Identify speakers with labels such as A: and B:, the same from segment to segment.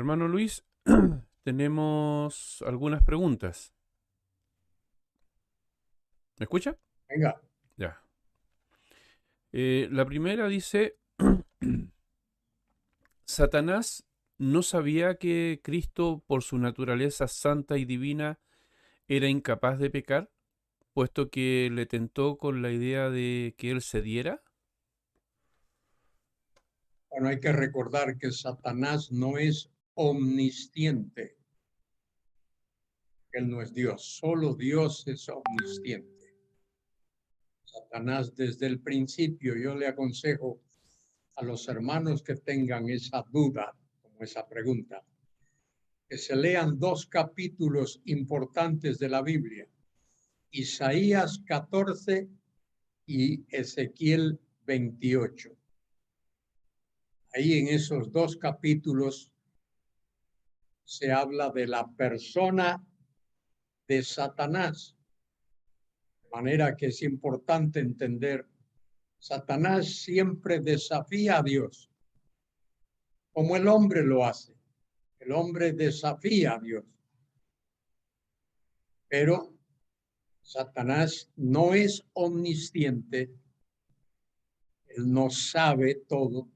A: Hermano Luis, tenemos algunas preguntas. ¿Me escucha?
B: Venga,
A: Ya. La primera dice, Satanás no sabía que Cristo, por su naturaleza santa y divina, era incapaz de pecar, puesto que le tentó con la idea de que él cediera.
B: bueno, hay que recordar que Satanás no es omnisciente, él no es Dios, solo Dios es omnisciente. Satanás desde el principio, yo le aconsejo a los hermanos que tengan esa duda, como esa pregunta, que se lean dos capítulos importantes de la Biblia, Isaías 14 y Ezequiel 28. Ahí en esos dos capítulos se habla de la persona de Satanás. De manera que es importante entender, Satanás siempre desafía a Dios, como el hombre lo hace. El hombre desafía a Dios, pero Satanás no es omnisciente, él no sabe todo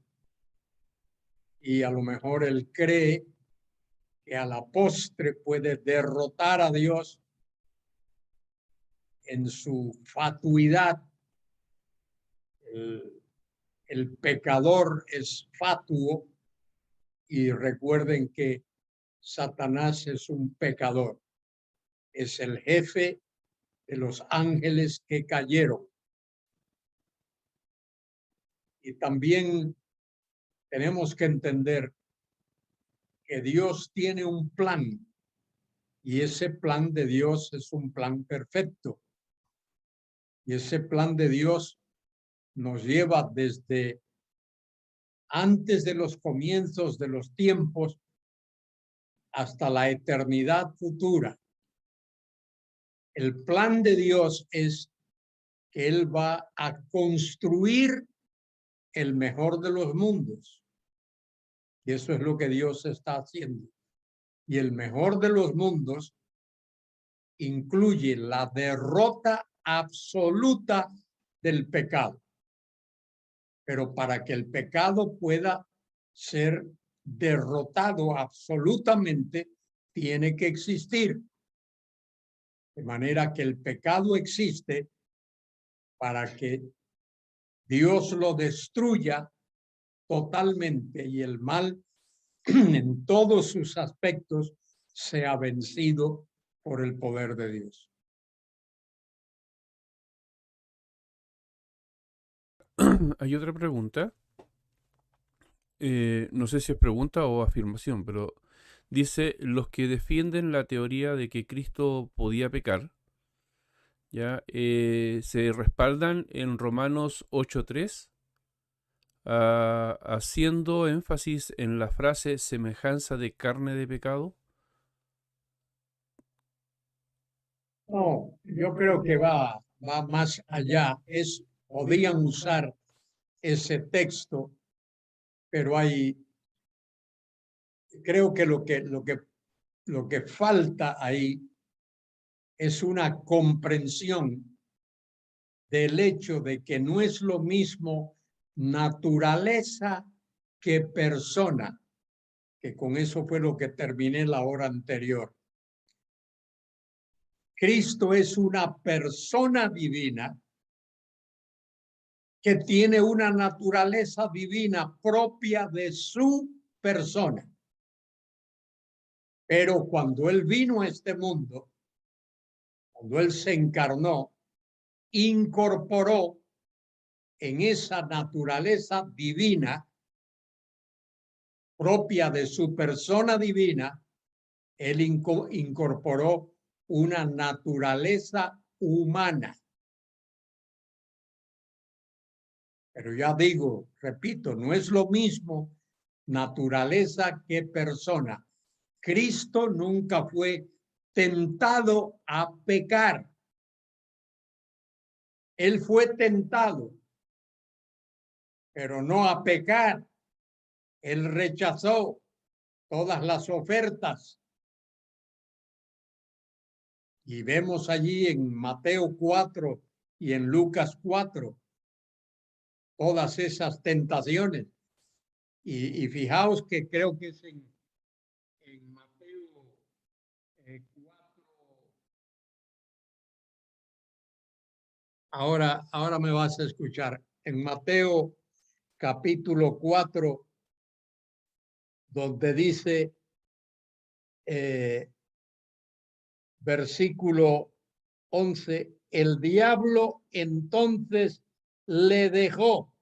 B: y a lo mejor él cree que a la postre puede derrotar a Dios en su fatuidad. El, el pecador es fatuo y recuerden que Satanás es un pecador, es el jefe de los ángeles que cayeron. Y también tenemos que entender que Dios tiene un plan y ese plan de Dios es un plan perfecto. Y ese plan de Dios nos lleva desde antes de los comienzos de los tiempos hasta la eternidad futura. El plan de Dios es que Él va a construir el mejor de los mundos. Y eso es lo que Dios está haciendo. Y el mejor de los mundos incluye la derrota absoluta del pecado. Pero para que el pecado pueda ser derrotado absolutamente, tiene que existir. De manera que el pecado existe para que Dios lo destruya totalmente y el mal en todos sus aspectos sea vencido por el poder de Dios.
A: Hay otra pregunta. No sé si es pregunta o afirmación, pero dice, los que defienden la teoría de que Cristo podía pecar, ya se respaldan en Romanos 8:3, haciendo énfasis en la frase semejanza de carne de pecado.
B: No, yo creo que va más allá. Podían usar ese texto, pero creo que lo que falta ahí es una comprensión del hecho de que no es lo mismo naturaleza que persona, que con eso fue lo que terminé la hora anterior. Cristo es una persona divina que tiene una naturaleza divina propia de su persona. Pero cuando Él vino a este mundo, cuando Él se encarnó, incorporó en esa naturaleza divina propia de su persona divina, Él incorporó una naturaleza humana. Pero ya digo, repito, no es lo mismo naturaleza que persona. Cristo nunca fue tentado a pecar. Él fue tentado, pero no a pecar. Él rechazó todas las ofertas. Y vemos allí en Mateo 4 y en Lucas 4 todas esas tentaciones. Y fijaos que creo que es en Mateo 4. Ahora me vas a escuchar. En Mateo capítulo 4, donde dice, versículo 11, el diablo entonces le dejó,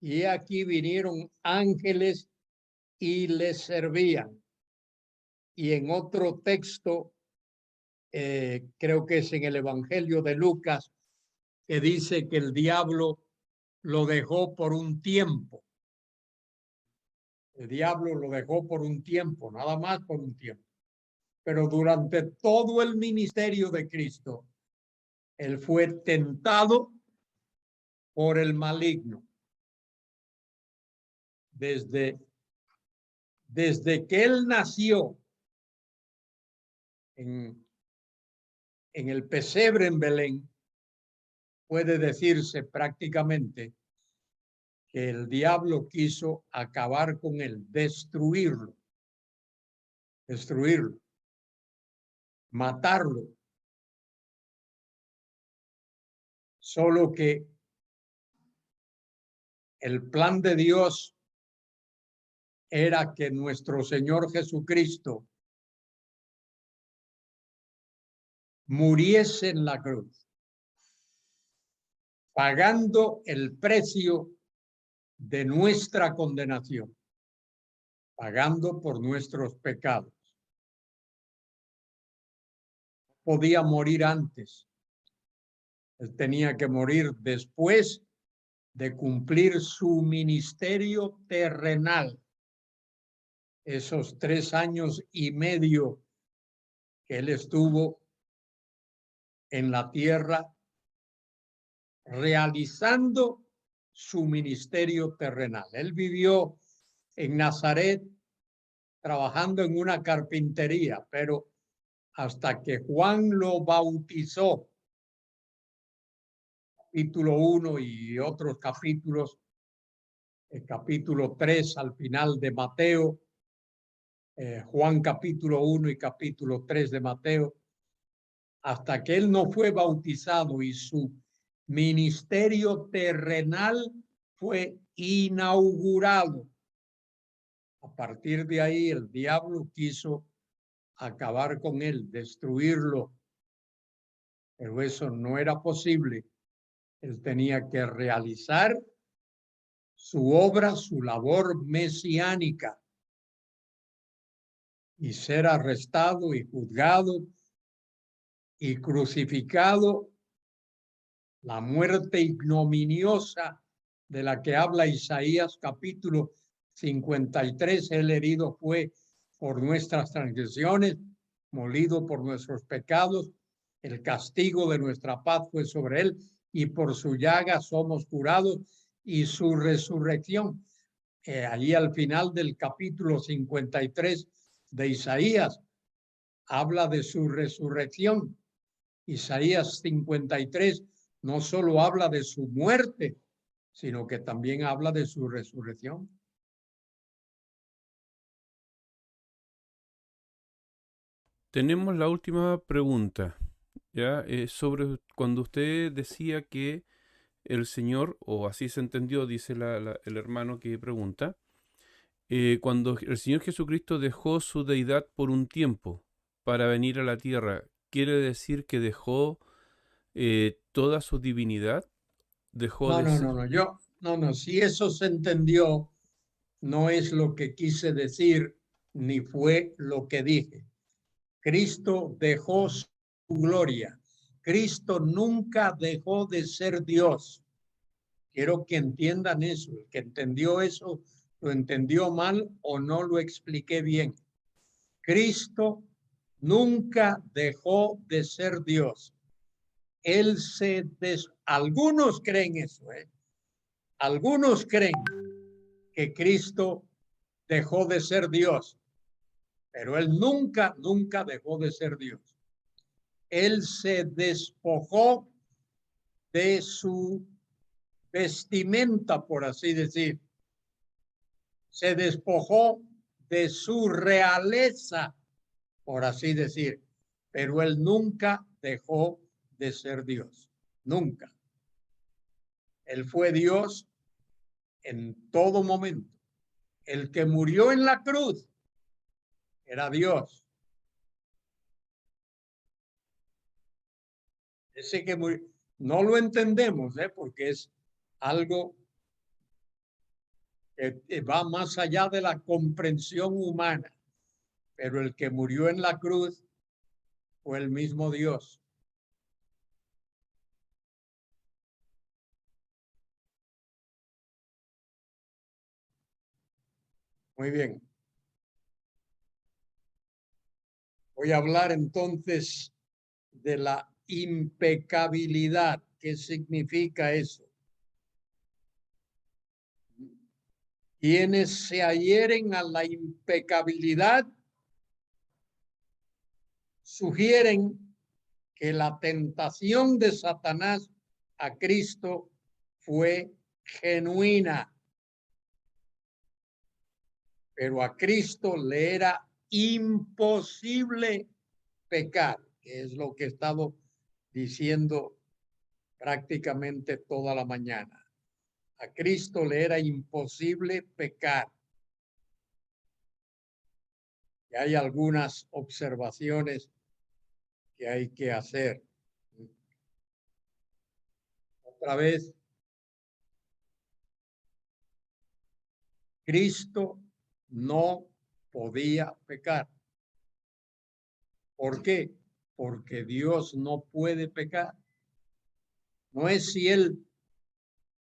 B: y aquí vinieron ángeles y le servían. Y en otro texto, creo que es en el Evangelio de Lucas, que dice que el diablo lo dejó por un tiempo. El diablo lo dejó por un tiempo, nada más por un tiempo. Pero durante todo el ministerio de Cristo, él fue tentado por el maligno. Desde que él nació en el pesebre en Belén, puede decirse prácticamente que el diablo quiso acabar con él, destruirlo, matarlo. Solo que el plan de Dios era que nuestro Señor Jesucristo muriese en la cruz, pagando el precio de nuestra condenación, pagando por nuestros pecados. Podía morir antes. Él tenía que morir después de cumplir su ministerio terrenal. Esos 3 años y medio que él estuvo en la tierra realizando su ministerio terrenal. Él vivió en Nazaret trabajando en una carpintería, pero hasta que Juan lo bautizó, capítulo 1 y otros capítulos, el capítulo 3 al final de Mateo, Juan capítulo 1 y capítulo 3 de Mateo, hasta que él no fue bautizado y su ministerio terrenal fue inaugurado. A partir de ahí el diablo quiso acabar con él, destruirlo, pero eso no era posible. Él tenía que realizar su obra, su labor mesiánica y ser arrestado y juzgado y crucificado. La muerte ignominiosa de la que habla Isaías capítulo 53, el herido fue por nuestras transgresiones, molido por nuestros pecados, el castigo de nuestra paz fue sobre él, y por su llaga somos curados, y su resurrección. Allí al final del capítulo 53 de Isaías, habla de su resurrección. Isaías 53 no solo habla de su muerte, sino que también habla de su resurrección.
A: Tenemos la última pregunta, ¿ya? Sobre cuando usted decía que el Señor, o así se entendió, dice el hermano que pregunta, cuando el Señor Jesucristo dejó su deidad por un tiempo para venir a la tierra, ¿quiere decir que dejó toda su divinidad? Dejó de ser...
B: Si eso se entendió, no es lo que quise decir, ni fue lo que dije. Cristo dejó su gloria. Cristo nunca dejó de ser Dios. Quiero que entiendan eso. El que entendió eso, lo entendió mal o no lo expliqué bien. Cristo nunca dejó de ser Dios. Él algunos creen eso, Algunos creen que Cristo dejó de ser Dios. Pero él nunca, nunca dejó de ser Dios. Él se despojó de su vestimenta, por así decir. Se despojó de su realeza, por así decir. Pero él nunca dejó de ser Dios. Nunca. Él fue Dios en todo momento. El que murió en la cruz era Dios. Ese que murió, no lo entendemos, porque es algo que va más allá de la comprensión humana. Pero el que murió en la cruz fue el mismo Dios. Muy bien. Voy a hablar entonces de la impecabilidad. ¿Qué significa eso? Quienes se adhieren a la impecabilidad sugieren que la tentación de Satanás a Cristo fue genuina, pero a Cristo le era imposible pecar, que es lo que he estado diciendo prácticamente toda la mañana. A Cristo le era imposible pecar. Y hay algunas observaciones que hay que hacer. Otra vez, Cristo no podía pecar. ¿Por qué? Porque Dios no puede pecar. No es si él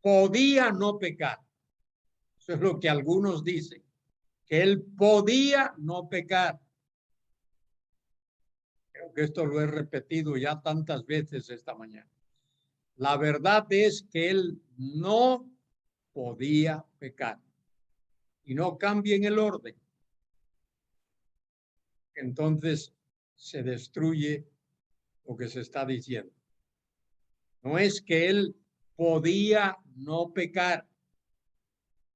B: podía no pecar. Eso es lo que algunos dicen, que él podía no pecar. Creo que esto lo he repetido ya tantas veces esta mañana. La verdad es que él no podía pecar. Y no cambien el orden. Entonces se destruye lo que se está diciendo. No es que él podía no pecar.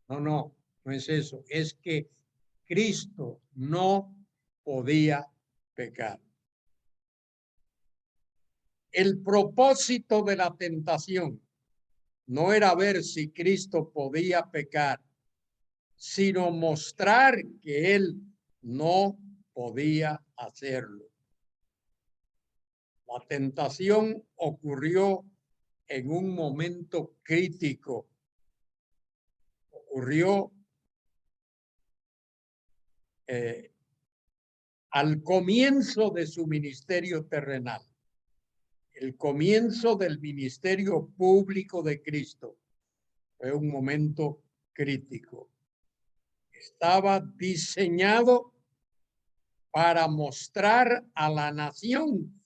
B: No, no, no es eso. Es que Cristo no podía pecar. El propósito de la tentación no era ver si Cristo podía pecar, sino mostrar que él no podía hacerlo. La tentación ocurrió en un momento crítico. Ocurrió al comienzo de su ministerio terrenal, el comienzo del ministerio público de Cristo. Fue un momento crítico. Estaba diseñado para mostrar a la nación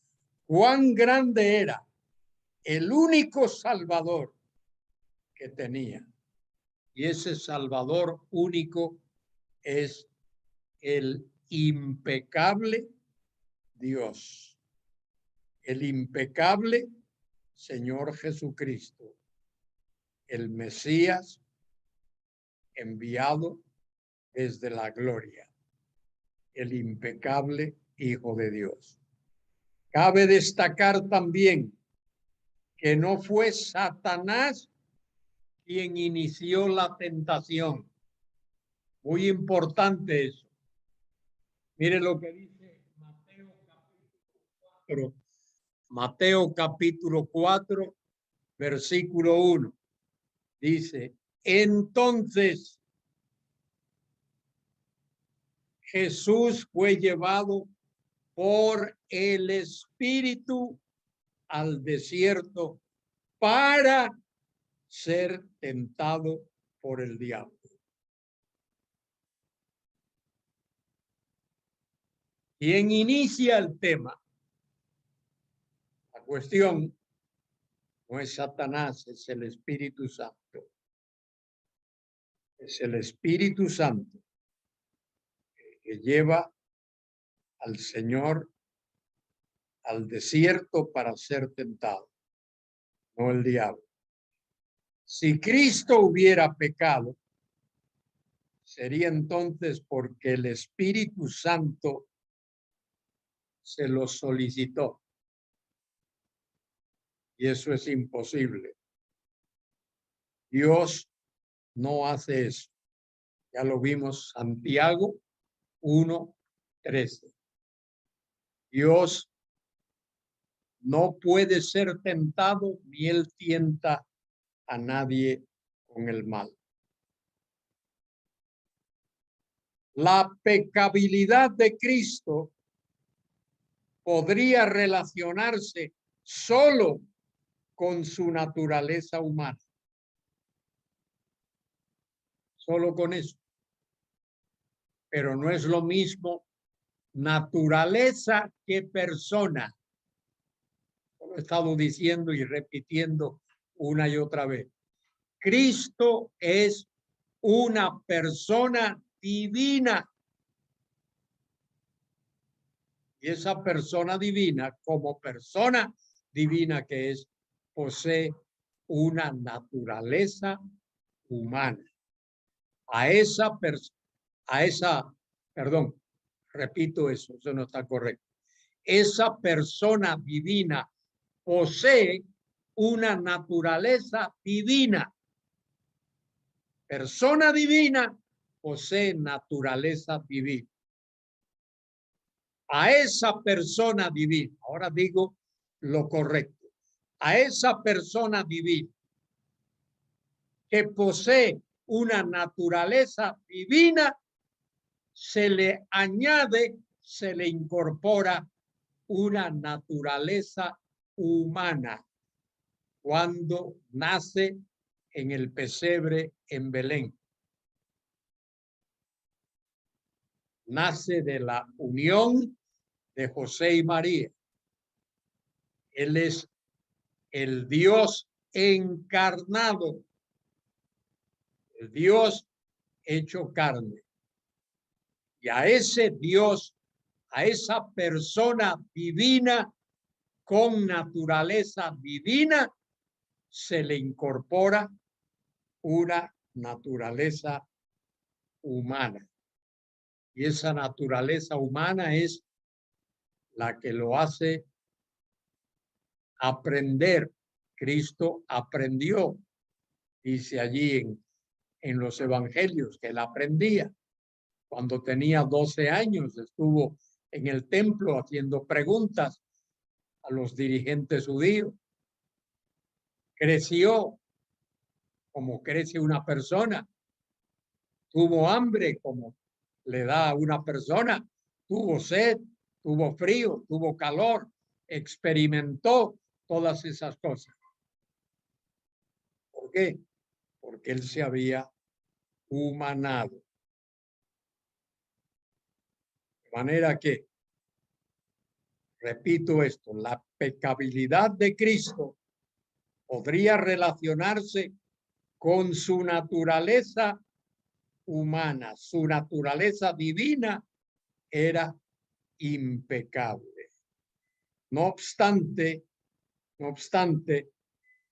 B: cuán grande era el único Salvador que tenía. Y ese Salvador único es el impecable Dios, el impecable Señor Jesucristo, el Mesías enviado desde la gloria, el impecable Hijo de Dios. Cabe destacar también que no fue Satanás quien inició la tentación. Muy importante eso. Mire lo que dice Mateo capítulo 4, versículo 1. Dice, entonces Jesús fue llevado por el Espíritu al desierto para ser tentado por el diablo. ¿Quién inicia el tema? La cuestión no es Satanás, es el Espíritu Santo. Es el Espíritu Santo que lleva al Señor al desierto para ser tentado, no el diablo. Si Cristo hubiera pecado, sería entonces porque el Espíritu Santo se lo solicitó. Y eso es imposible. Dios no hace eso. Ya lo vimos, Santiago 1:13. Dios no puede ser tentado, ni él tienta a nadie con el mal. La pecabilidad de Cristo podría relacionarse solo con su naturaleza humana. Solo con eso. Pero no es lo mismo naturaleza que persona. Lo he estado diciendo y repitiendo una y otra vez. Cristo es una persona divina. Y esa persona divina, como persona divina que es, posee una naturaleza humana. Repito eso no está correcto. Esa persona divina posee una naturaleza divina. Persona divina posee naturaleza divina. A esa persona divina, ahora digo lo correcto, a esa persona divina que posee una naturaleza divina, se le añade, se le incorpora una naturaleza humana cuando nace en el pesebre en Belén. Nace de la unión de José y María. Él es el Dios encarnado, el Dios hecho carne. Y a ese Dios, a esa persona divina con naturaleza divina, se le incorpora una naturaleza humana. Y esa naturaleza humana es la que lo hace aprender. Cristo aprendió, dice allí en los evangelios, que él aprendía. Cuando tenía 12 años estuvo en el templo haciendo preguntas a los dirigentes judíos. Creció como crece una persona. Tuvo hambre como le da a una persona. Tuvo sed, tuvo frío, tuvo calor. Experimentó todas esas cosas. ¿Por qué? Porque él se había humanado. De manera que, repito esto, la pecabilidad de Cristo podría relacionarse con su naturaleza humana. Su naturaleza divina era impecable. No obstante,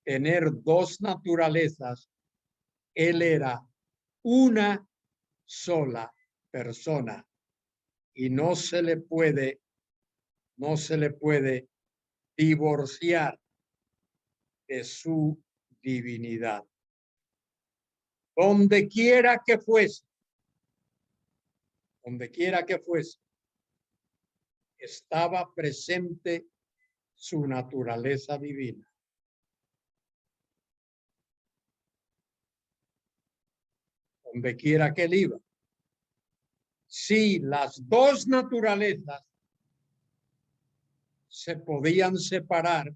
B: tener dos naturalezas, él era una sola persona y no se le puede divorciar de su divinidad. Donde quiera que fuese, estaba presente su naturaleza divina. Donde quiera que él iba. Si las dos naturalezas se podían separar,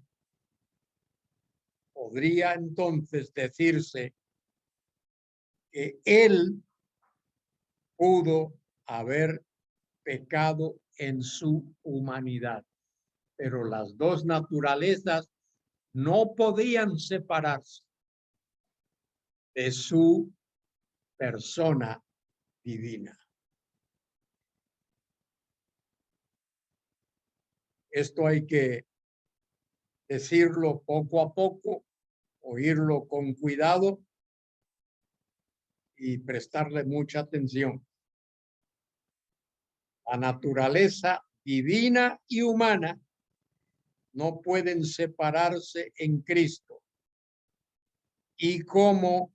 B: podría entonces decirse que él pudo haber pecado en su humanidad, pero las dos naturalezas no podían separarse de su persona divina. Esto hay que decirlo poco a poco, oírlo con cuidado y prestarle mucha atención. La naturaleza divina y humana no pueden separarse en Cristo. Y como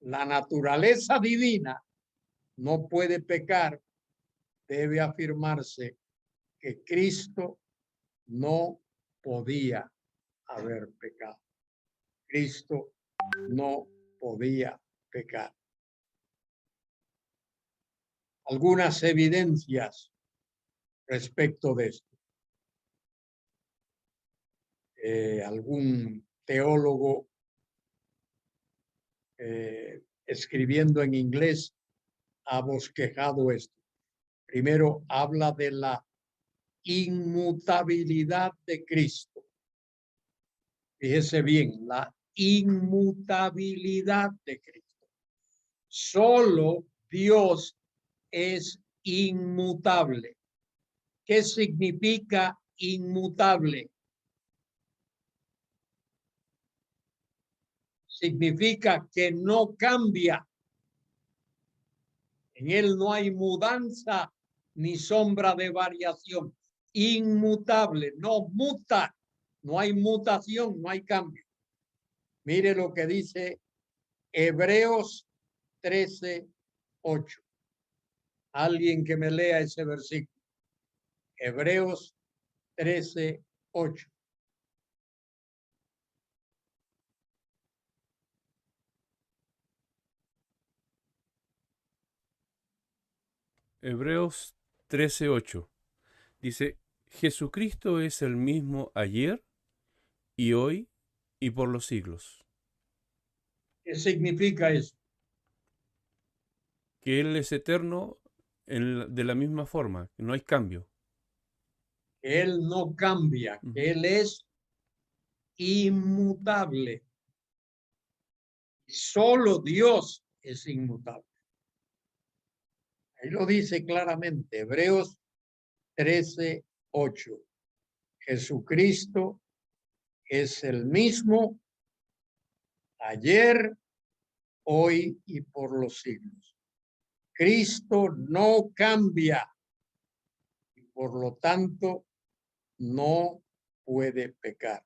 B: la naturaleza divina no puede pecar, debe afirmarse que Cristo no podía haber pecado. Cristo no podía pecar. Algunas evidencias respecto de esto. Algún teólogo escribiendo en inglés ha bosquejado esto. Primero habla de la inmutabilidad de Cristo. Fíjese bien, la inmutabilidad de Cristo. Solo Dios es inmutable. ¿Qué significa inmutable? Significa que no cambia. En él no hay mudanza ni sombra de variación. Inmutable, no muta, no hay mutación, no hay cambio. Mire lo que dice Hebreos 13:8. Alguien que me lea ese versículo. Hebreos 13:8.
A: Hebreos 13:8 dice, Jesucristo es el mismo ayer y hoy y por los siglos.
B: ¿Qué significa eso?
A: Que Él es eterno de la misma forma, no hay cambio.
B: Que él no cambia, que él es inmutable. Solo Dios es inmutable. Ahí lo dice claramente, Hebreos 13:8. Jesucristo es el mismo ayer, hoy y por los siglos. Cristo no cambia y por lo tanto no puede pecar.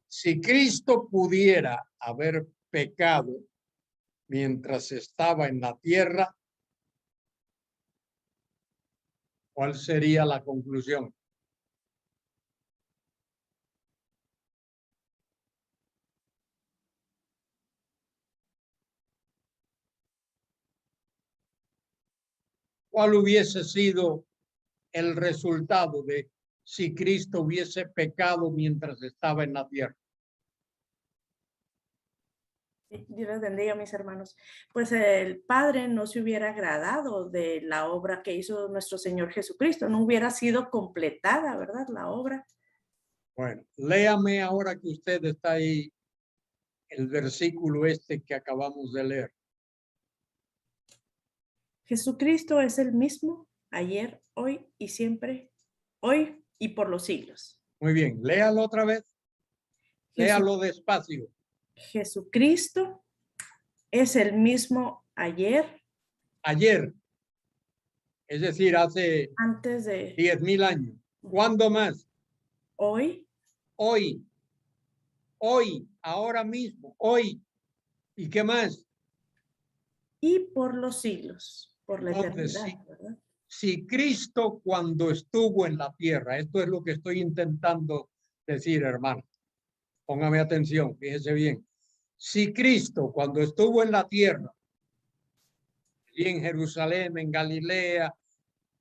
B: Si Cristo pudiera haber pecado mientras estaba en la tierra, ¿cuál sería la conclusión? ¿Cuál hubiese sido el resultado de si Cristo hubiese pecado mientras estaba en la tierra?
C: Dios les bendiga, mis hermanos. Pues el Padre no se hubiera agradado de la obra que hizo nuestro Señor Jesucristo, no hubiera sido completada, ¿verdad? La obra.
B: Bueno, léame ahora que usted está ahí el versículo este que acabamos de leer.
C: Jesucristo es el mismo ayer, hoy y siempre, hoy y por los siglos.
B: Muy bien, léalo otra vez. Léalo despacio.
C: Jesucristo es el mismo ayer.
B: Ayer, es decir, hace
C: Antes de
B: 10,000 años. ¿Cuándo más?
C: hoy.
B: Hoy. Hoy, ahora mismo, hoy. ¿Y qué más?
C: Y por los siglos, por la
B: Entonces,
C: eternidad, ¿verdad?
B: si Cristo cuando estuvo en la tierra, esto es lo que estoy intentando decir, hermano. Póngame atención, fíjese bien. Si Cristo cuando estuvo en la tierra, y en Jerusalén, en Galilea,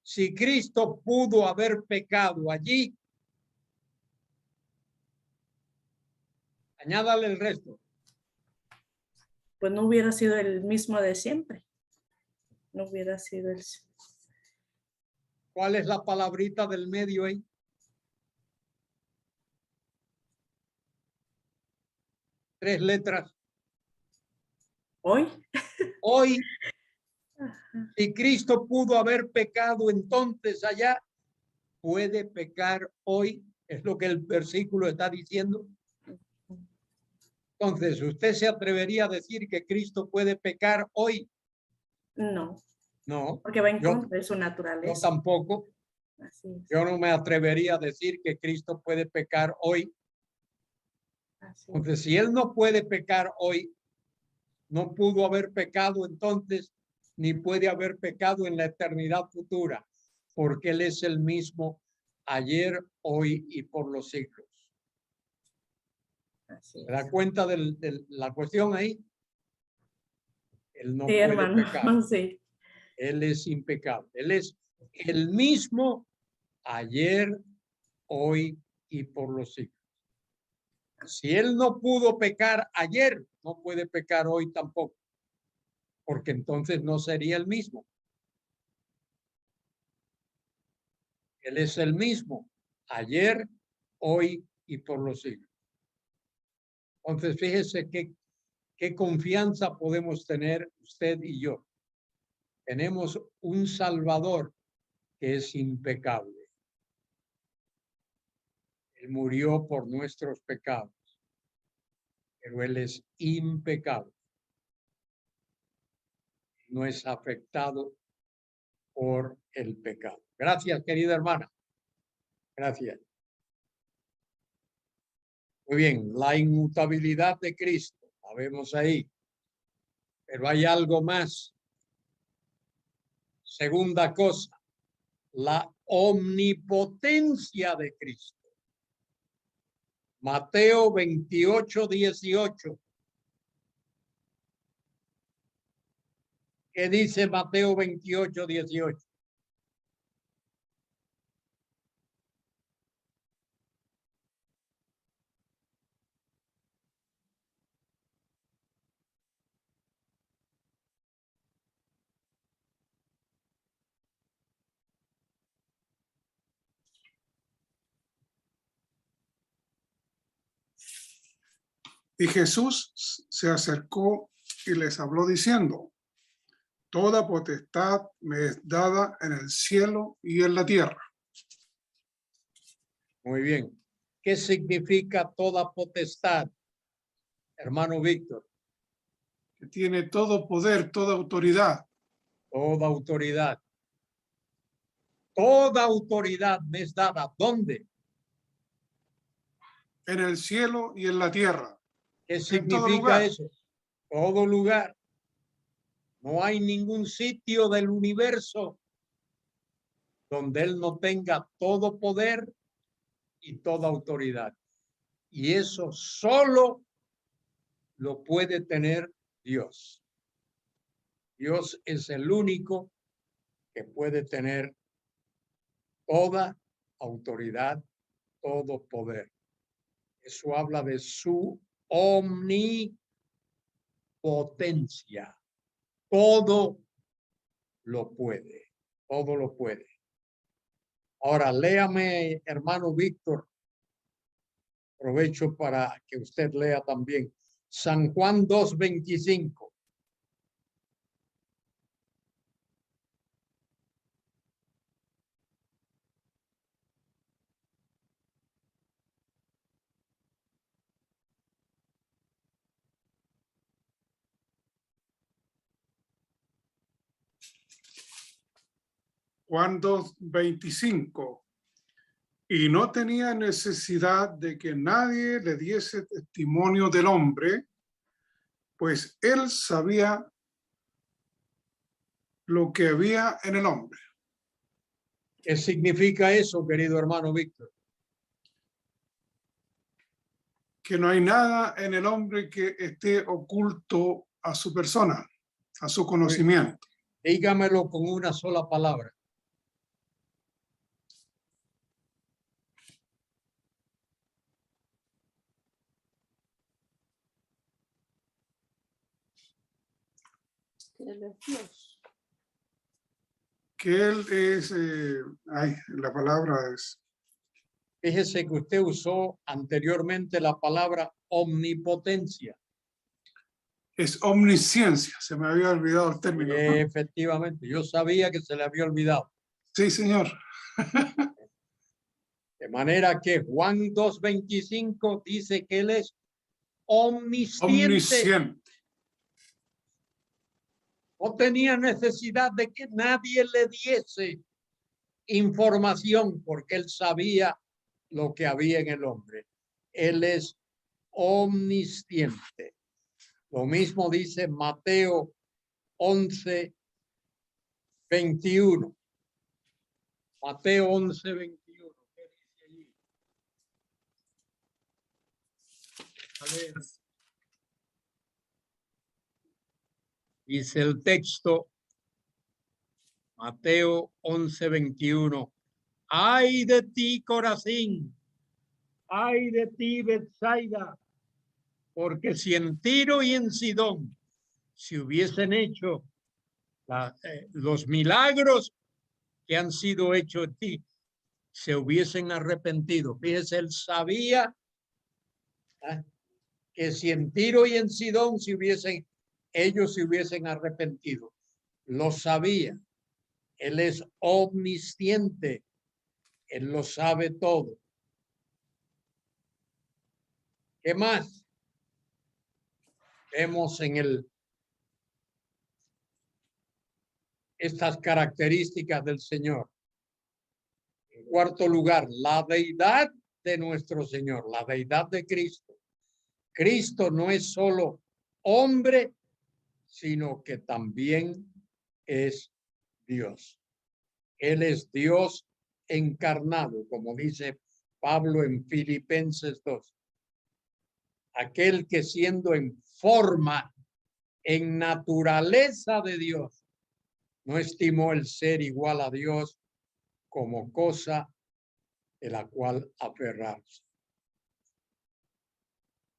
B: si Cristo pudo haber pecado allí, añádale el resto.
C: Pues no hubiera sido el mismo de siempre. No hubiera sido el...
B: ¿Cuál es la palabrita del medio ahí? Tres letras.
C: Hoy.
B: Hoy, si Cristo pudo haber pecado entonces allá, puede pecar hoy? Es lo que el versículo está diciendo. Entonces, ¿usted se atrevería a decir que Cristo puede pecar hoy?
C: No,
B: No.
C: porque va en
B: Yo,
C: contra de su
B: yo
C: naturaleza.
B: tampoco.
C: Así es.
B: Yo no me atrevería a decir que Cristo puede pecar hoy.
C: Así es.
B: Entonces, si Él no puede pecar hoy, no pudo haber pecado entonces, ni puede haber pecado en la eternidad futura, porque Él es el mismo ayer, hoy y por los siglos.
C: Así
B: ¿Se da
C: es.
B: cuenta de la cuestión ahí? Él no
C: Sí,
B: puede
C: hermano,
B: pecar.
C: sí.
B: Él es impecable. Él es el mismo ayer, hoy y por los siglos. Si Él no pudo pecar ayer, no puede pecar hoy tampoco, porque entonces no sería el mismo. Él es el mismo ayer, hoy y por los siglos. Entonces, fíjese qué confianza podemos tener usted y yo. Tenemos un Salvador que es impecable. Él murió por nuestros pecados, pero Él es impecable. No es afectado por el pecado. Gracias, querida hermana. Gracias. Muy bien, la inmutabilidad de Cristo, la vemos ahí. Pero hay algo más. Segunda cosa, la omnipotencia de Cristo. Mateo 28:18. ¿Qué dice Mateo 28:18?
D: Y Jesús se acercó y les habló diciendo: toda potestad me es dada en el cielo y en la tierra.
B: Muy bien. ¿Qué significa toda potestad, hermano Víctor?
D: Que tiene todo poder, toda autoridad.
B: Toda autoridad. Toda autoridad me es dada. ¿Dónde?
D: En el cielo y en la tierra.
B: ¿Qué
D: En todo
B: significa
D: lugar.
B: eso? Todo lugar. No hay ningún sitio del universo donde Él no tenga todo poder y toda autoridad. Y eso solo lo puede tener Dios. Dios es el único que puede tener toda autoridad, todo poder. Eso habla de su omnipotencia. Todo lo puede, todo lo puede. Ahora, léame, hermano Víctor, aprovecho para que usted lea también. San Juan 2:25.
D: Juan 2:25. Y no tenía necesidad de que nadie le diese testimonio del hombre, pues él sabía lo que había en el hombre.
B: ¿Qué significa eso, querido hermano Víctor?
D: Que no hay nada en el hombre que esté oculto a su persona, a su conocimiento.
B: Dígamelo con una sola palabra.
C: Él es Dios.
D: Que él es, la palabra es...
B: Fíjese que usted usó anteriormente la palabra omnipotencia.
D: Es omnisciencia, se me había olvidado el término, ¿no?
B: Efectivamente, yo sabía que se le había olvidado.
D: Sí, señor.
B: De manera que Juan 2:25 dice que Él es omnisciente.
D: Omnisciente.
B: No tenía necesidad de que nadie le diese información porque Él sabía lo que había en el hombre. Él es omnisciente. Lo mismo dice Mateo 11:21. Mateo 11:21. ¿Qué dice allí? A ver. Dice el texto, Mateo 11:21. Ay de ti, Corazín. Ay de ti, Betsaida. Porque si en Tiro y en Sidón se hubiesen hecho los milagros que han sido hechos en ti, se hubiesen arrepentido. Fíjese, él sabía que si en Tiro y en Sidón ellos se hubiesen arrepentido. Lo sabía. Él es omnisciente. Él lo sabe todo. ¿Qué más? Vemos en estas características del Señor. En cuarto lugar, la deidad de nuestro Señor, la deidad de Cristo. Cristo no es solo hombre, sino que también es Dios. Él es Dios encarnado, como dice Pablo en Filipenses 2. Aquel que siendo en forma, en naturaleza de Dios, no estimó el ser igual a Dios como cosa de la cual aferrarse.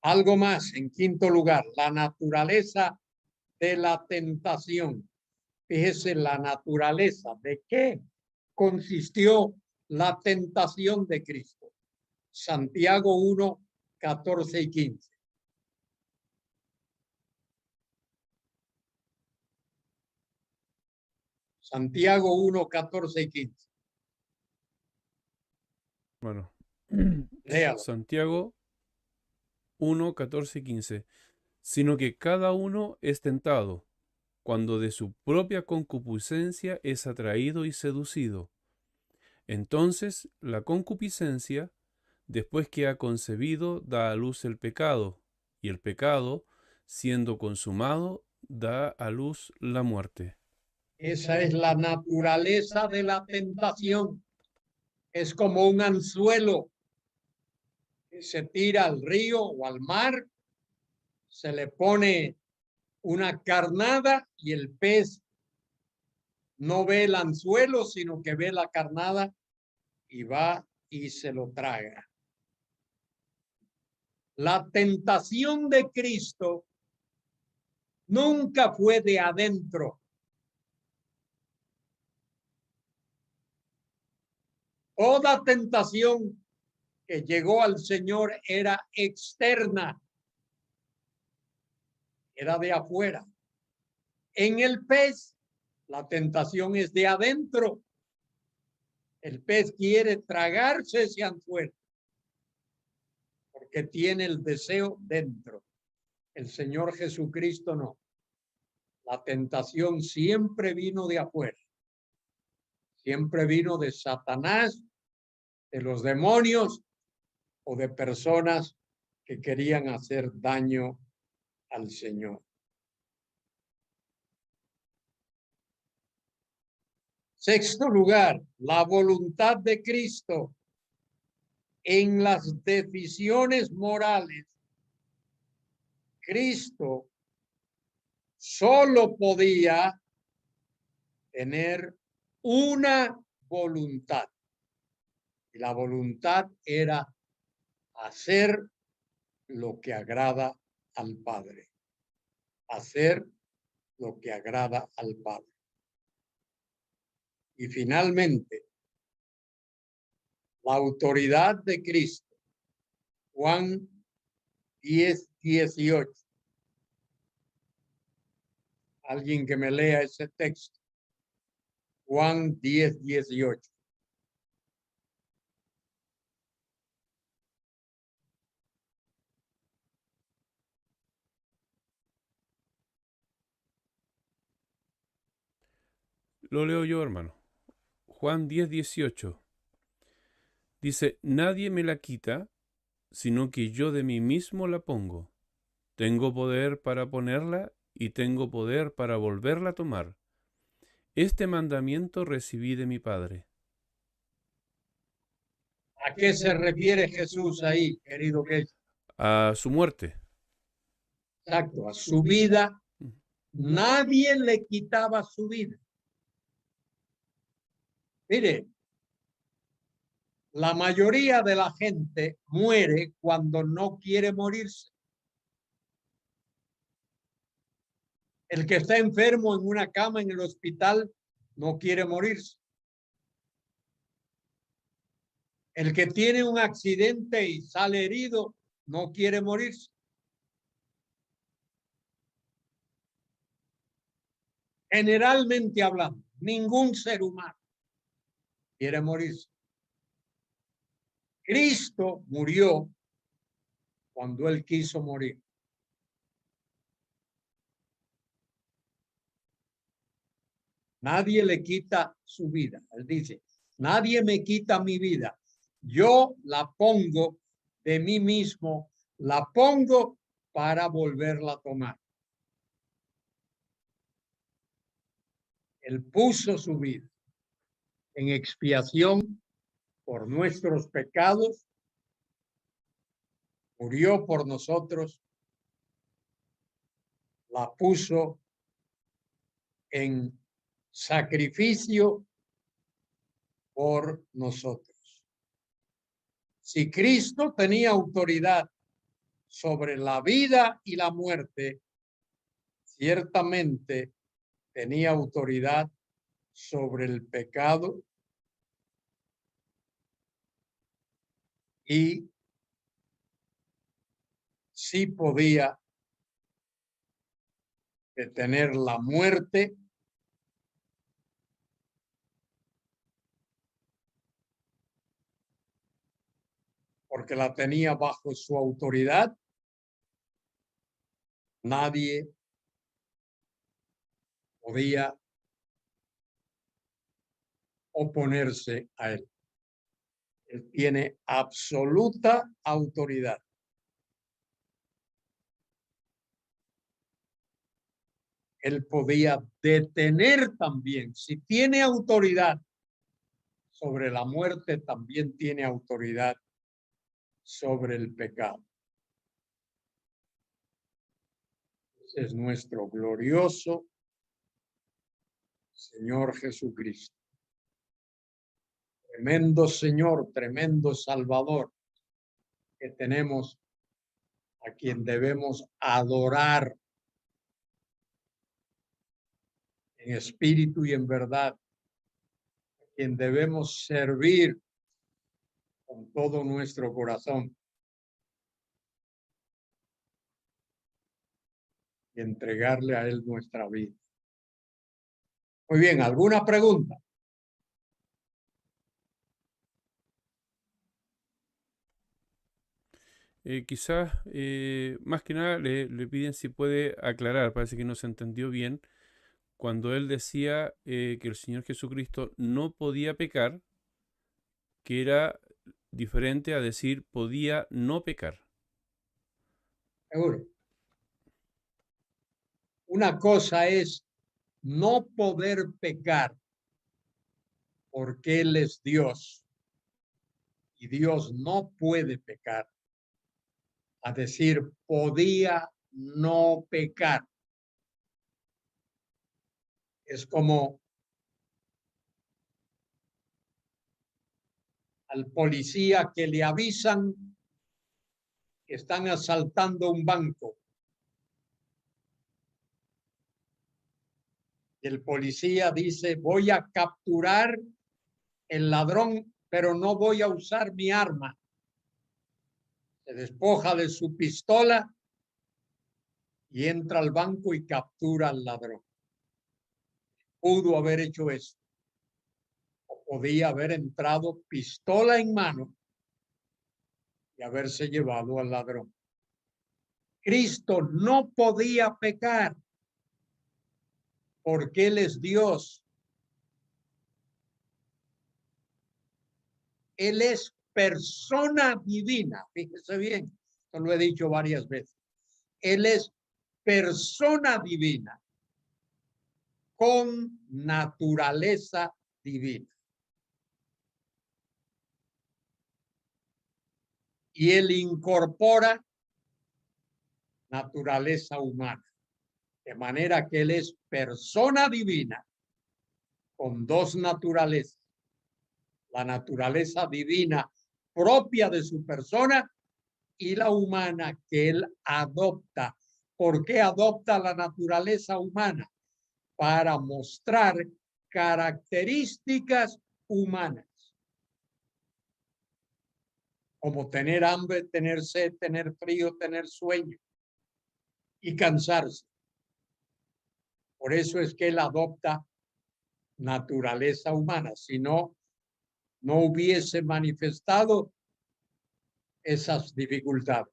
B: Algo más, en quinto lugar, la naturaleza de la tentación. Fíjese la naturaleza, ¿de qué consistió la tentación de Cristo? Santiago 1:14-15. Santiago 1:14-15.
A: Bueno,
B: Léalo.
A: Santiago 1:14-15. Sino que cada uno es tentado cuando de su propia concupiscencia es atraído y seducido. Entonces la concupiscencia, después que ha concebido, da a luz el pecado, y el pecado, siendo consumado, da a luz la muerte.
B: Esa es la naturaleza de la tentación. Es como un anzuelo que se tira al río o al mar, se le pone una carnada y el pez no ve el anzuelo, sino que ve la carnada y va y se lo traga. La tentación de Cristo nunca fue de adentro. Toda tentación que llegó al Señor era externa, era de afuera. En el pez, la tentación es de adentro. El pez quiere tragarse ese anzuelo porque tiene el deseo dentro. El Señor Jesucristo no. La tentación siempre vino de afuera. Siempre vino de Satanás, de los demonios o de personas que querían hacer daño al Señor. Sexto lugar, la voluntad de Cristo en las decisiones morales. Cristo solo podía tener una voluntad. Y la voluntad era hacer lo que agrada al Padre. Hacer lo que agrada al Padre. Y finalmente, la autoridad de Cristo. Juan 10:18. Alguien que me lea ese texto. Juan 10:18.
A: Lo leo yo, hermano. Juan 10:18. Dice, nadie me la quita, sino que yo de mí mismo la pongo. Tengo poder para ponerla y tengo poder para volverla a tomar. Este mandamiento recibí de mi Padre.
B: ¿A qué se refiere Jesús ahí, querido que
A: A su muerte.
B: Exacto, a su vida. Nadie le quitaba su vida. Mire, la mayoría de la gente muere cuando no quiere morirse. El que está enfermo en una cama en el hospital no quiere morirse. El que tiene un accidente y sale herido no quiere morirse. Generalmente hablando, ningún ser humano quiere morirse. Cristo murió cuando él quiso morir. Nadie le quita su vida. Él dice, nadie me quita mi vida. Yo la pongo de mí mismo, la pongo para volverla a tomar. Él puso su vida en expiación por nuestros pecados, murió por nosotros, la puso en sacrificio por nosotros. Si Cristo tenía autoridad sobre la vida y la muerte, ciertamente tenía autoridad sobre el pecado y sí podía detener la muerte porque la tenía bajo su autoridad. Nadie podía oponerse a él. Él tiene absoluta autoridad. Él podía detener también. Si tiene autoridad sobre la muerte, también tiene autoridad sobre el pecado. Ese es nuestro glorioso Señor Jesucristo. Tremendo Señor, tremendo Salvador que tenemos, a quien debemos adorar en espíritu y en verdad, a quien debemos servir con todo nuestro corazón y entregarle a él nuestra vida. Muy bien, ¿alguna pregunta?
A: Quizás, más que nada, le piden si puede aclarar, parece que no se entendió bien, cuando él decía que el Señor Jesucristo no podía pecar, que era diferente a decir podía no pecar.
B: Seguro. Una cosa es no poder pecar porque Él es Dios y Dios no puede pecar. A decir, podía no pecar. Es como al policía que le avisan que están asaltando un banco. Y el policía dice, voy a capturar el ladrón, pero no voy a usar mi arma. Se despoja de su pistola y entra al banco y captura al ladrón. Pudo haber hecho eso. O podía haber entrado pistola en mano y haberse llevado al ladrón. Cristo no podía pecar porque Él es Dios Él es persona divina. Fíjese bien, esto lo he dicho varias veces. Él es persona divina con naturaleza divina. Y él incorpora naturaleza humana. De manera que él es persona divina con dos naturalezas. La naturaleza divina propia de su persona y la humana que él adopta. ¿Por qué adopta la naturaleza humana? Para mostrar características humanas. Como tener hambre, tener sed, tener frío, tener sueño y cansarse. Por eso es que él adopta naturaleza humana. Si no, no hubiese manifestado esas dificultades.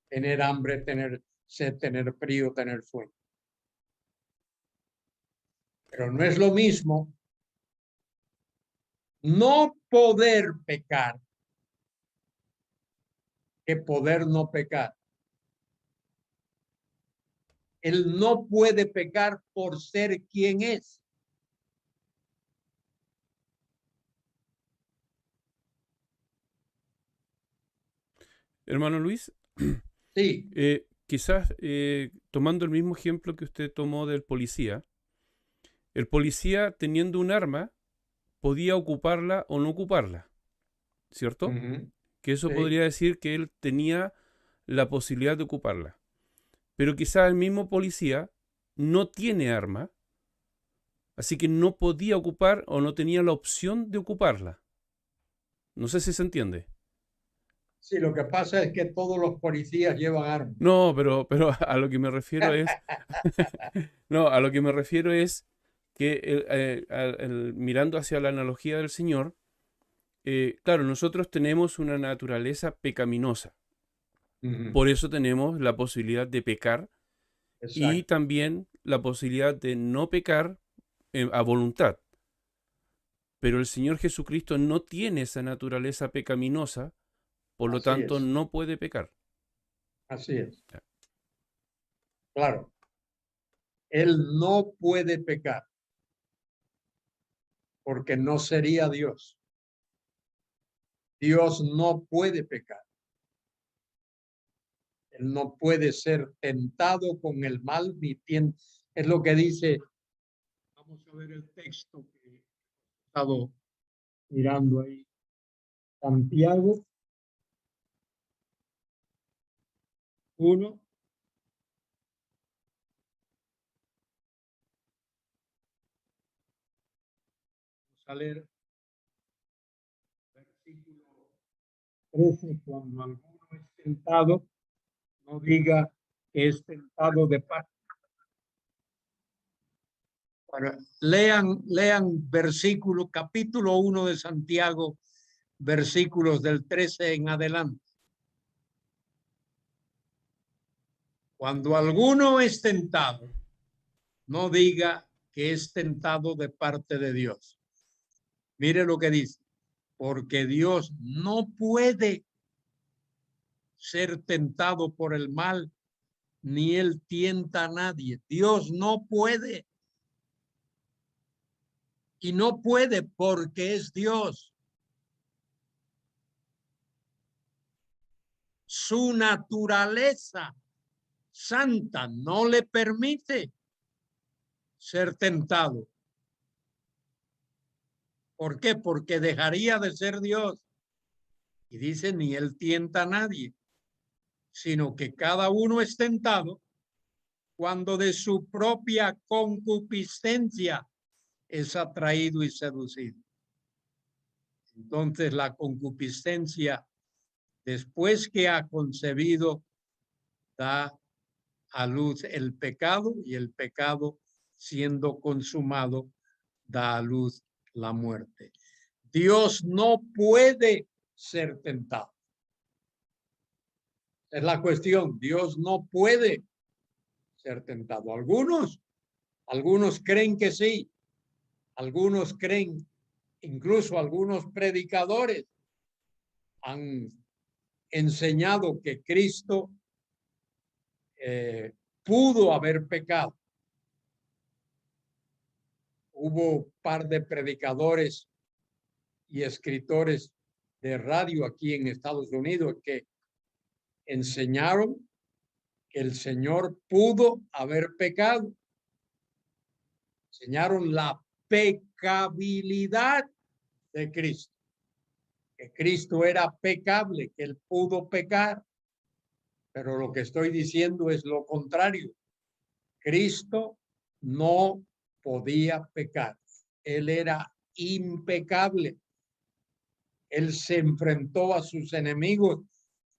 B: Tener hambre, tener sed, tener frío, tener sueño. Pero no es lo mismo no poder pecar que poder no pecar. Él no puede pecar por ser quien es.
A: Hermano Luis,
B: Sí.
A: quizás tomando el mismo ejemplo que usted tomó del policía, el policía teniendo un arma podía ocuparla o no ocuparla, ¿cierto? Que eso
B: Sí.
A: podría decir que él tenía la posibilidad de ocuparla. Pero quizás el mismo policía no tiene arma, así que no podía ocupar o no tenía la opción de ocuparla. No sé si se entiende.
B: Sí, lo que pasa es que todos los policías llevan armas.
A: No, pero a lo que me refiero es... no, a lo que me refiero es que mirando hacia la analogía del Señor, claro, nosotros tenemos una naturaleza pecaminosa. Por eso tenemos la posibilidad de pecar.
B: Exacto.
A: Y también la posibilidad de no pecar a voluntad. Pero el Señor Jesucristo no tiene esa naturaleza pecaminosa, por lo tanto no puede pecar.
B: Así es. Claro. Él no puede pecar porque no sería Dios. Dios no puede pecar. Él no puede ser tentado con el mal ni tiene. Es lo que dice. Vamos a ver el texto que he estado mirando ahí. Santiago 1. Vamos a leer versículo 13. Cuando alguno es tentado, no diga que es tentado de parte. Bueno, lean versículo, capítulo 1 de Santiago, versículos del 13 en adelante. Cuando alguno es tentado, no diga que es tentado de parte de Dios. Mire lo que dice, porque Dios no puede ser tentado por el mal, ni él tienta a nadie. Dios no puede. Y no puede porque es Dios. Su naturaleza santa no le permite ser tentado. ¿Por qué? Porque dejaría de ser Dios. Y dice, ni él tienta a nadie, sino que cada uno es tentado cuando de su propia concupiscencia es atraído y seducido. Entonces la concupiscencia, después que ha concebido, da a luz el pecado, y el pecado, siendo consumado, da a luz la muerte. Dios no puede ser tentado. Es la cuestión. Dios no puede ser tentado. Algunos creen que sí. Algunos creen, incluso algunos predicadores han enseñado que Cristo pudo haber pecado. Hubo un par de predicadores y escritores de radio aquí en Estados Unidos que enseñaron que el Señor pudo haber pecado. Enseñaron la pecabilidad de Cristo, que Cristo era pecable, que él pudo pecar. Pero lo que estoy diciendo es lo contrario. Cristo no podía pecar. Él era impecable. Él se enfrentó a sus enemigos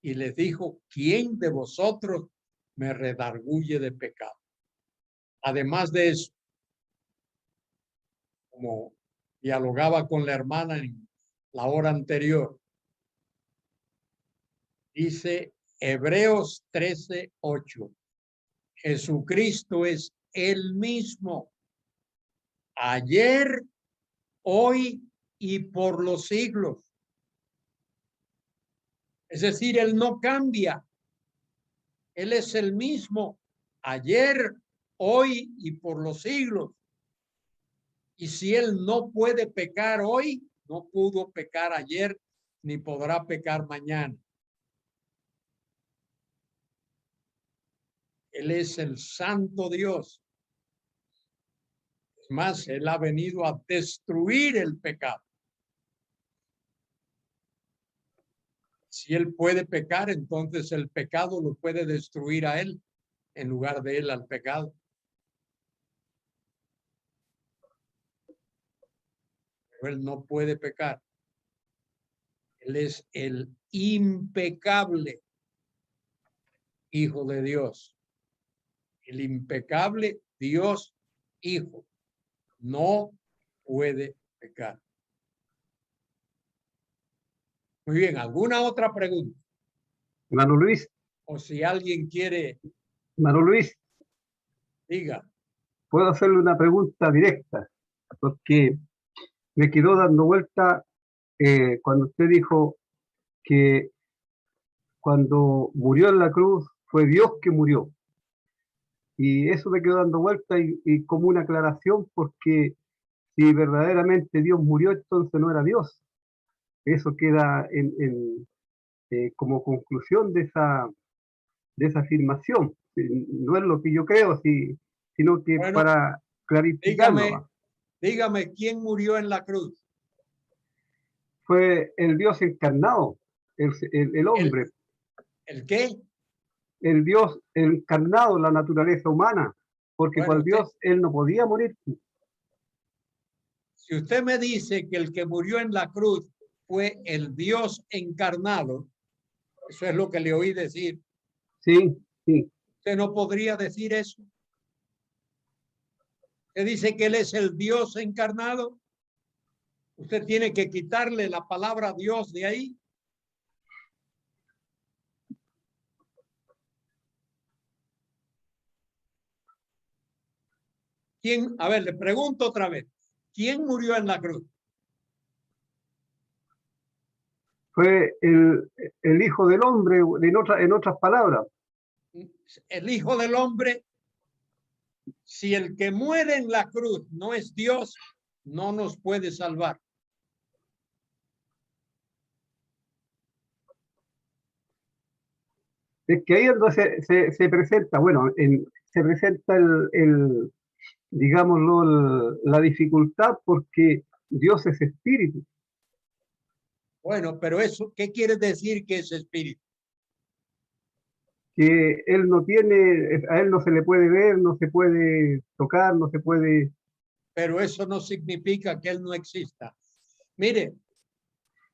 B: y les dijo, ¿quién de vosotros me redarguye de pecado? Además de eso, como dialogaba con la hermana en la hora anterior, dice Hebreos 13:8, Jesucristo es el mismo ayer, hoy y por los siglos. Es decir, él no cambia. Él es el mismo ayer, hoy y por los siglos. Y si él no puede pecar hoy, no pudo pecar ayer, ni podrá pecar mañana. Él es el santo Dios. Es más, él ha venido a destruir el pecado. Si él puede pecar, entonces el pecado lo puede destruir a él, en lugar de él al pecado. Pero él no puede pecar. Él es el impecable Hijo de Dios. El impecable Dios Hijo no puede pecar. Muy bien, ¿alguna otra pregunta?
E: Hermano Luis,
B: O si alguien quiere,
E: hermano Luis,
B: diga.
E: puedo hacerle una pregunta directa, porque me quedó dando vuelta cuando usted dijo que cuando murió en la cruz fue Dios que murió. Y eso me quedó dando vuelta y como una aclaración, porque si verdaderamente Dios murió, entonces no era Dios. Eso queda como conclusión de esa afirmación. No es lo que yo creo, sino que
B: Bueno,
E: para clarificarlo.
B: Dígame, ¿quién murió en la cruz?
E: Fue el Dios encarnado, el hombre.
B: ¿El qué?
E: El Dios encarnado, la naturaleza humana, porque
B: Bueno,
E: cual Dios él no podía morir.
B: Si usted me dice que el que murió en la cruz fue el Dios encarnado, eso es lo que le oí decir.
E: Sí, sí.
B: Usted no podría decir eso. Usted dice que él es el Dios encarnado. Usted tiene que quitarle la palabra Dios de ahí. ¿Quién? A ver, le pregunto otra vez. ¿Quién murió en la cruz?
E: Fue el Hijo del Hombre, en otras palabras.
B: El Hijo del Hombre. Si el que muere en la cruz no es Dios, no nos puede salvar.
E: Es que ahí es donde se presenta, bueno, se presenta digámoslo, la dificultad, porque Dios es espíritu.
B: Bueno, pero eso, ¿qué quiere decir que es espíritu?
E: Que él no tiene, a él no se le puede ver, no se puede tocar, no se puede.
B: Pero eso no significa que él no exista. Mire,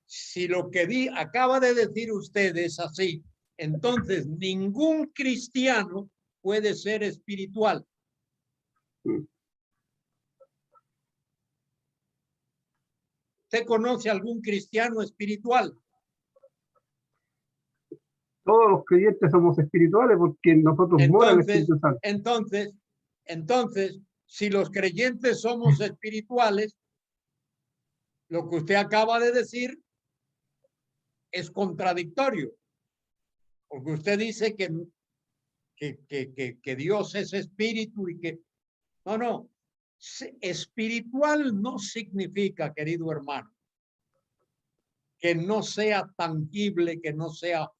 B: si lo que acaba de decir usted es así, entonces ningún cristiano puede ser espiritual. ¿Usted conoce algún cristiano espiritual?
E: Todos los creyentes somos espirituales porque nosotros mora el Espíritu Santo.
B: Entonces, si los creyentes somos espirituales, lo que usted acaba de decir es contradictorio, porque usted dice que Dios es espíritu y que no, espiritual no significa, querido hermano, que no sea tangible, que no sea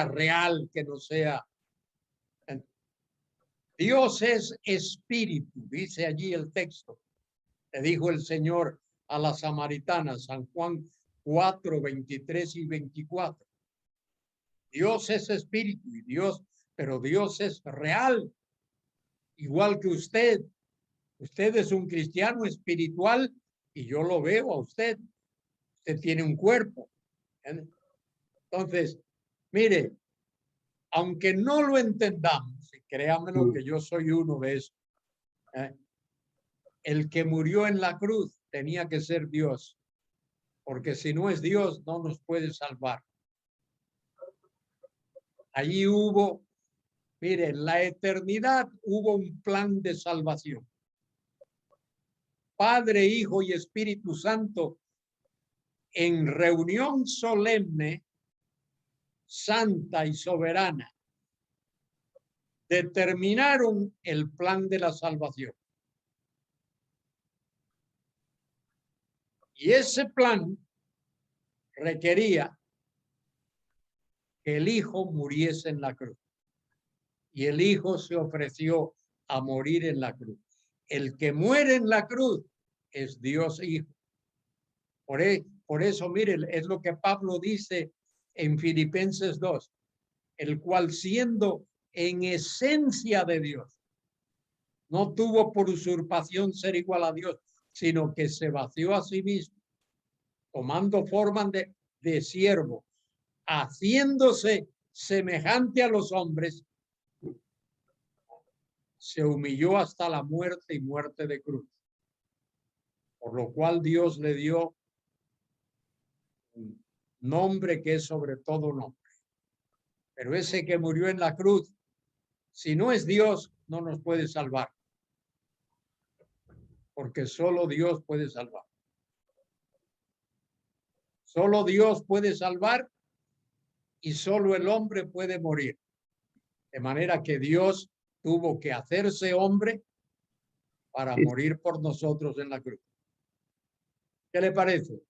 B: real, que no sea. Dios es espíritu, dice allí el texto. Le dijo el Señor a la samaritana, San Juan 4, 23 y 24. Dios es espíritu pero Dios es real, igual que usted. Usted es un cristiano espiritual y yo lo veo a usted. Usted tiene un cuerpo. Entonces, mire, aunque no lo entendamos, y créanmelo que yo soy uno de esos, el que murió en la cruz tenía que ser Dios, porque si no es Dios, no nos puede salvar. Allí hubo, mire, en la eternidad hubo un plan de salvación. Padre, Hijo y Espíritu Santo, en reunión solemne, santa y soberana, determinaron el plan de la salvación. Y ese plan requería que el Hijo muriese en la cruz. Y el Hijo se ofreció a morir en la cruz. El que muere en la cruz es Dios Hijo. Por eso, miren, es lo que Pablo dice en Filipenses 2, el cual siendo en esencia de Dios, no tuvo por usurpación ser igual a Dios, sino que se vació a sí mismo, tomando forma de siervo, haciéndose semejante a los hombres, se humilló hasta la muerte y muerte de cruz. Por lo cual Dios le dio un nombre que es sobre todo nombre. Pero ese que murió en la cruz, si no es Dios, no nos puede salvar. Porque solo Dios puede salvar. Solo Dios puede salvar y solo el hombre puede morir. De manera que Dios tuvo que hacerse hombre para morir por nosotros en la cruz. ¿Qué le parece?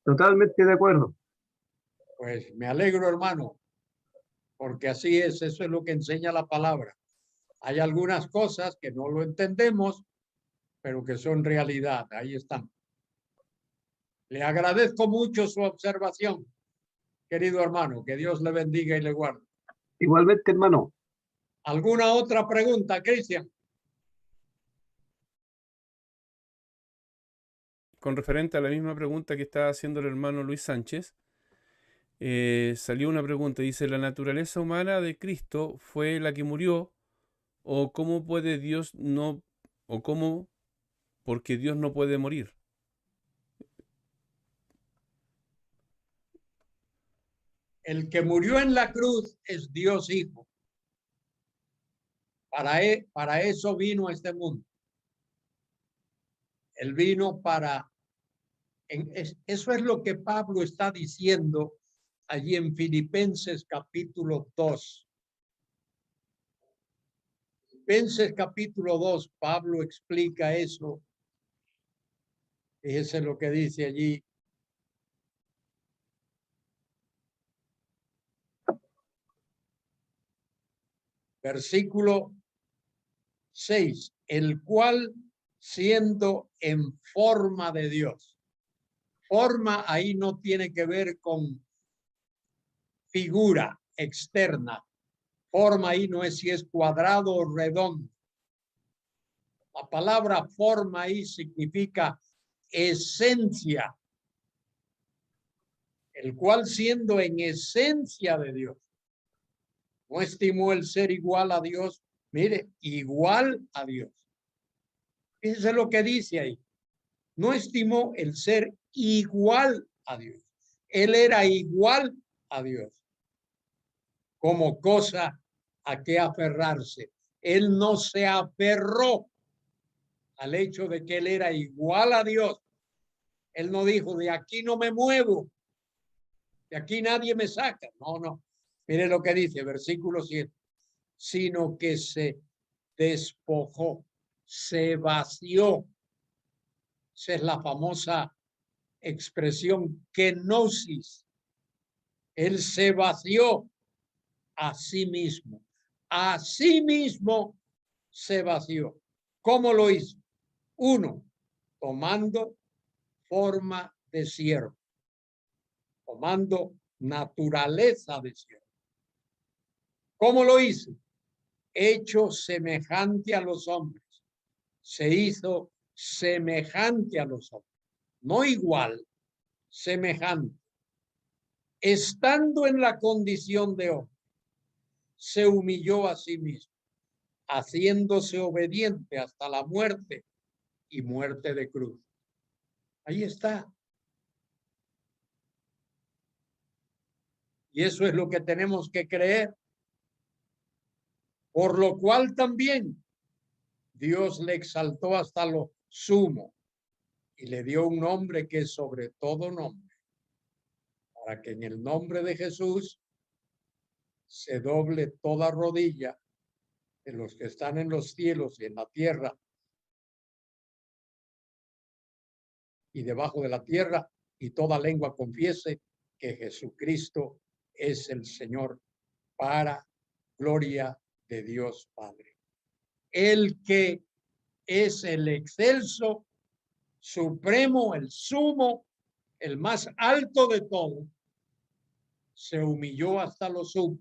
E: Totalmente de acuerdo.
B: Pues me alegro, hermano, porque así es, eso es lo que enseña la palabra. Hay algunas cosas que no lo entendemos, pero que son realidad. Ahí están. Le agradezco mucho su observación, querido hermano. Que Dios le bendiga y le guarde.
E: Igualmente, hermano.
B: ¿Alguna otra pregunta, Cristian?
A: Con referente a la misma pregunta que está haciendo el hermano Luis Sánchez, salió una pregunta, dice, ¿la naturaleza humana de Cristo fue la que murió? ¿O cómo puede Dios no, o cómo, porque Dios no puede morir?
B: El que murió en la cruz es Dios Hijo. Para eso vino a este mundo. Él vino eso es lo que Pablo está diciendo allí en Filipenses capítulo 2. Filipenses capítulo 2, Pablo explica eso. Fíjese lo que dice allí. Versículo 6, el cual siendo en forma de Dios. Forma ahí no tiene que ver con figura externa. Forma ahí no es si es cuadrado o redondo. La palabra forma ahí significa esencia. El cual siendo en esencia de Dios, no estimó el ser igual a Dios. Mire, igual a Dios. Fíjese lo que dice ahí. No estimó el ser igual a Dios. Él era igual a Dios. Como cosa a que aferrarse. Él no se aferró al hecho de que él era igual a Dios Él no dijo, de aquí no me muevo, de aquí nadie me saca. No, no. Mire lo que dice, versículo 7. Sino que se despojó, se vació. Esa es la famosa expresión kenosis. Él se vació a sí mismo. A sí mismo se vació. ¿Cómo lo hizo? Uno, tomando forma de siervo, tomando naturaleza de siervo. ¿Cómo lo hizo? Hecho semejante a los hombres. Se hizo semejante a los hombres. No igual, semejante. Estando en la condición de hombre, se humilló a sí mismo, haciéndose obediente hasta la muerte y muerte de cruz. Ahí está. Y eso es lo que tenemos que creer. Por lo cual también Dios le exaltó hasta lo sumo y le dio un nombre que es sobre todo nombre, para que en el nombre de Jesús se doble toda rodilla de los que están en los cielos y en la tierra y debajo de la tierra, y toda lengua confiese que Jesucristo es el Señor, para gloria de Dios Padre. El que es el excelso, supremo, el sumo, el más alto de todo, se humilló hasta lo sumo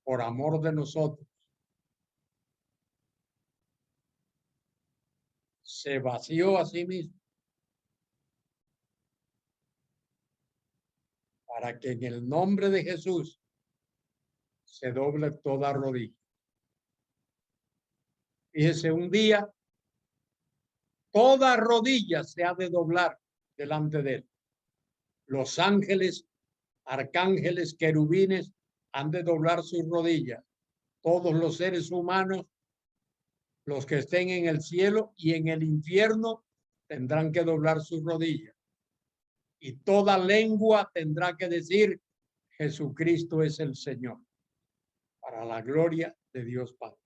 B: por amor de nosotros. Se vació a sí mismo para que en el nombre de Jesús se doble toda rodilla. Fíjese, un día toda rodilla se ha de doblar delante de él. Los ángeles, arcángeles, querubines han de doblar sus rodillas. Todos los seres humanos, los que estén en el cielo y en el infierno, tendrán que doblar sus rodillas. Y toda lengua tendrá que decir, Jesucristo es el Señor, para la gloria de Dios Padre.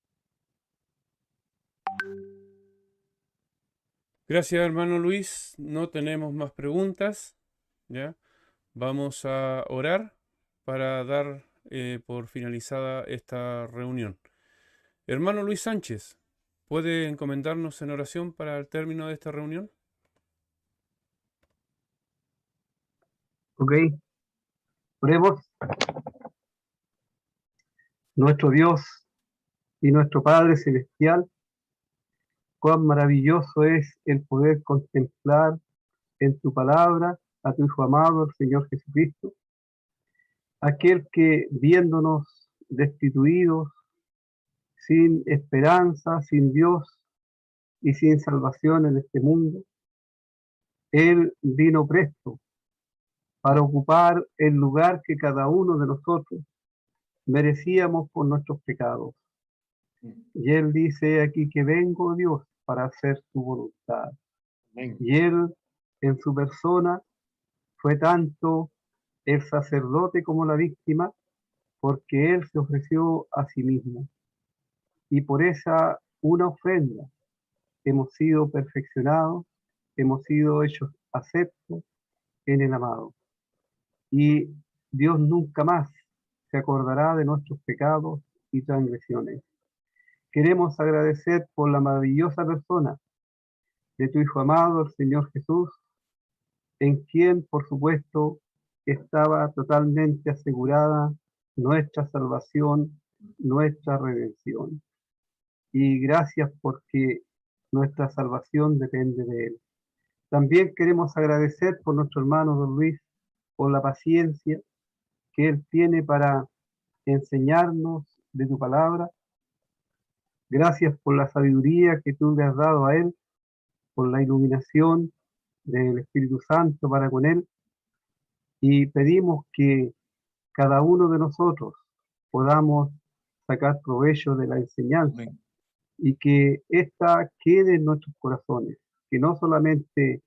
A: Gracias, hermano Luis. No tenemos más preguntas. ¿Ya? Vamos a orar para dar por finalizada esta reunión. Hermano Luis Sánchez, ¿puede encomendarnos en oración para el término de esta reunión?
E: Ok, oremos. Nuestro Dios y nuestro Padre Celestial, cuán maravilloso es el poder contemplar en tu palabra a tu Hijo amado, el Señor Jesucristo, aquel que viéndonos destituidos, sin esperanza, sin Dios y sin salvación en este mundo, Él vino presto para ocupar el lugar que cada uno de nosotros merecíamos por nuestros pecados. Y Él dice aquí que vengo, Dios, para hacer tu voluntad.
B: Amén.
E: Y Él, en su persona, fue tanto el sacerdote como la víctima, porque Él se ofreció a sí mismo. Y por esa una ofrenda hemos sido perfeccionados, hemos sido hechos aceptos en el amado. Y Dios nunca más se acordará de nuestros pecados y transgresiones. Queremos agradecer por la maravillosa persona de tu Hijo amado, el Señor Jesús, en quien, por supuesto, estaba totalmente asegurada nuestra salvación, nuestra redención. Y gracias porque nuestra salvación depende de Él. También queremos agradecer por nuestro hermano don Luis, por la paciencia que Él tiene para enseñarnos de tu palabra. Gracias por la sabiduría que tú le has dado a Él, por la iluminación del Espíritu Santo para con Él. Y pedimos que cada uno de nosotros podamos sacar provecho de la enseñanza.
B: Amén.
E: Y que ésta quede en nuestros corazones, que no solamente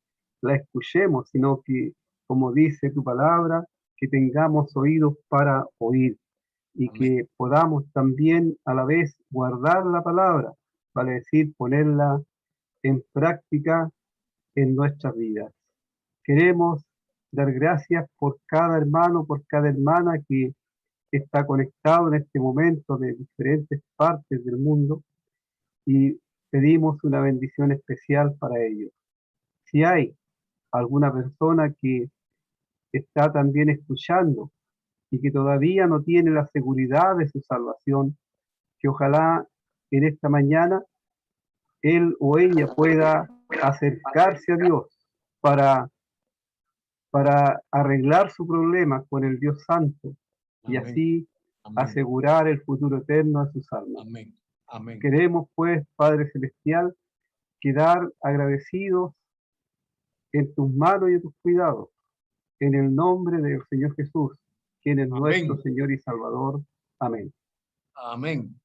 E: la escuchemos, sino que, como dice tu palabra, que tengamos oídos para oír y
B: Amén.
E: que podamos también a la vez guardar la palabra, vale decir, ponerla en práctica en nuestras vidas. Queremos dar gracias por cada hermano, por cada hermana que está conectado en este momento de diferentes partes del mundo y pedimos una bendición especial para ellos. Si hay alguna persona que está también escuchando y que todavía no tiene la seguridad de su salvación, que ojalá en esta mañana él o ella pueda acercarse a Dios para arreglar su problema con el Dios Santo y
B: Amén.
E: así
B: Amén.
E: asegurar el futuro eterno a sus almas.
B: Amén. Amén.
E: Queremos, pues, Padre Celestial, quedar agradecidos en tus manos y en tus cuidados, en el nombre del Señor Jesús, quien es
B: Amén.
E: nuestro Señor y Salvador. Amén.
B: Amén.